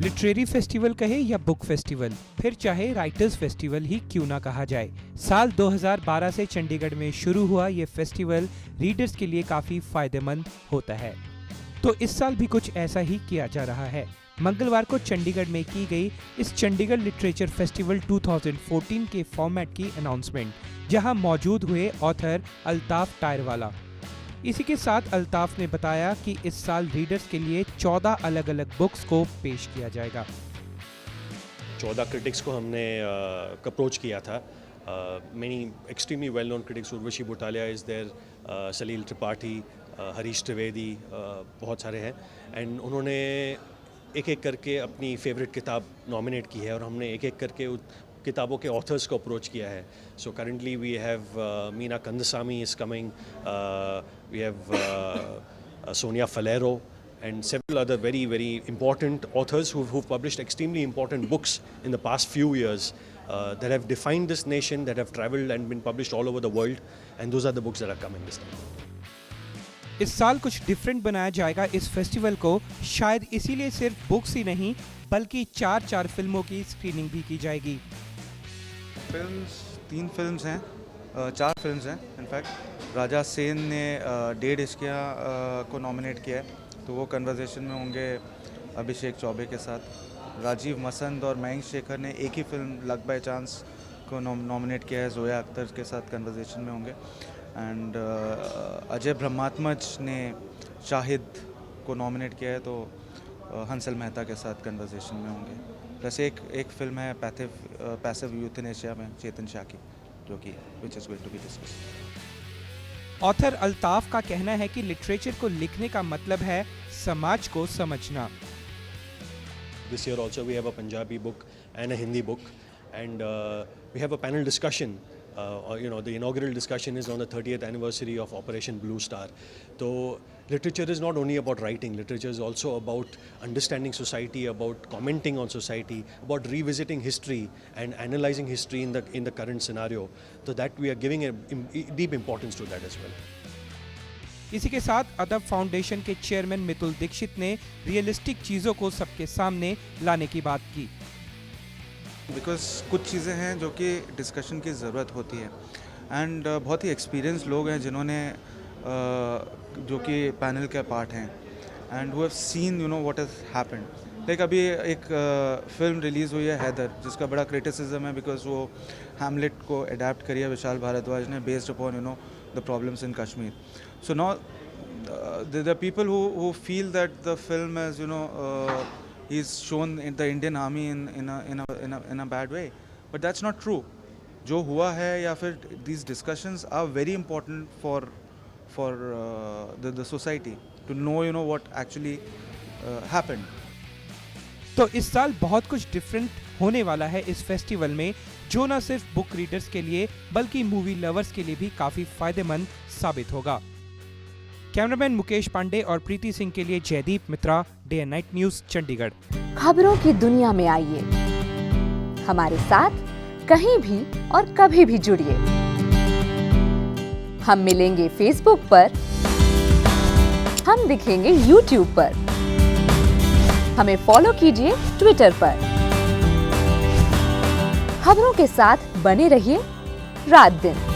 Literary festival कहे या book festival, फिर चाहे राइटर्स फेस्टिवल ही क्यों ना कहा जाए, साल 2012 से चंडीगढ़ में शुरू हुआ ये फेस्टिवल रीडर्स के लिए काफी फायदेमंद होता है। तो इस साल भी कुछ ऐसा ही किया जा रहा है। मंगलवार को चंडीगढ़ में की गई इस चंडीगढ़ लिटरेचर फेस्टिवल 2014 के फॉर्मेट की अनाउंसमेंट, जहां मौजूद हुए ऑथर अल्ताफ टायरवाला। इसी के साथ अल्ताफ ने बताया कि इस साल रीडर्स के लिए 14 अलग अलग बुक्स को पेश किया जाएगा। 14 क्रिटिक्स को हमने अप्रोच किया था। Many extremely well known critics, Urvashi Butalia is there, Salil Tripathi, Harish Trivedi, बहुत सारे हैं। एंड उन्होंने एक एक करके अपनी फेवरेट किताब नॉमिनेट की है और हमने एक एक करके किताबों के ऑथर्स को अप्रोच किया है। So currently we have Meena Kandasamy is coming, we have Sonia Faleiro and several other very important authors who've published extremely important books in the past few years that have defined this nation, that have traveled and been published all over the world, and those are the books that are coming this time. इस साल कुछ different बनाया जाएगा इस festival को, शायद इसीलिए सिर्फ बुक्स ही नहीं बल्कि 4 फिल्मों की स्क्रीनिंग भी की जाएगी। तीन फिल्म्स हैं, 4 फिल्म्स हैं इनफैक्ट। राजा सेन ने डेढ़ इश्किया को नॉमिनेट किया है, तो वो कन्वर्सेशन में होंगे अभिषेक चौबे के साथ। राजीव मसंद और मयंक शेखर ने एक ही फिल्म लक बाय चांस को नॉमिनेट किया है, जोया अख्तर के साथ कन्वर्सेशन में होंगे। एंड अजय ब्रह्मात्मज ने शाहिद को नॉमिनेट किया है, तो हंसल मेहता के साथ कन्वर्सेशन में होंगे। प्लस एक फिल्म है पैसिव यूथनेशिया में चेतन शाह की, जो कि which is going to be discussed. Author Altaf का कहना है कि लिटरेचर को लिखने का मतलब है समाज को समझना। This year also we have a Punjabi book and a Hindi book, and we have a panel discussion. The inaugural discussion is on the 30th anniversary of Operation Blue Star. So literature is not only about writing, literature is also about understanding society, about commenting on society, about revisiting history and analyzing history in the current scenario. So that we are giving a deep importance to that as well. इसी के साथ अदब foundation के chairman Mitul Dixit ने realistic चीज़ों को सबके सामने लाने की बात की। बिकॉज कुछ चीज़ें हैं जो कि डिस्कशन की ज़रूरत होती है, एंड बहुत ही एक्सपीरियंस लोग हैं जिन्होंने जो कि पैनल के पार्ट हैं, एंड वो have seen what has happened. Like अभी एक फिल्म रिलीज़ हुई है हैदर, जिसका बड़ा क्रिटिसिज्म है बिकॉज वो हैमलेट को अडेप्ट करी है विशाल भारद्वाज ने, based upon the problems in Kashmir. So now the people who feel that the film as he's shown in the Indian army in a bad way, but that's not true. जो हुआ है या फिर these discussions are very important for the society to know what actually happened. तो इस साल बहुत कुछ डिफरेंट होने वाला है इस फेस्टिवल में, जो न सिर्फ बुक रीडर्स के लिए बल्कि मूवी लवर्स के लिए भी काफी फायदेमंद साबित होगा। कैमरामैन मुकेश पांडे और प्रीति सिंह के लिए Jaideep Mitra, day and night news, Chandigarh. खबरों की दुनिया में आइए, हमारे साथ कहीं भी और कभी भी जुड़िए। हम मिलेंगे फेसबुक पर, हम दिखेंगे यूट्यूब पर, हमें फॉलो कीजिए ट्विटर पर। खबरों के साथ बने रहिए रात दिन।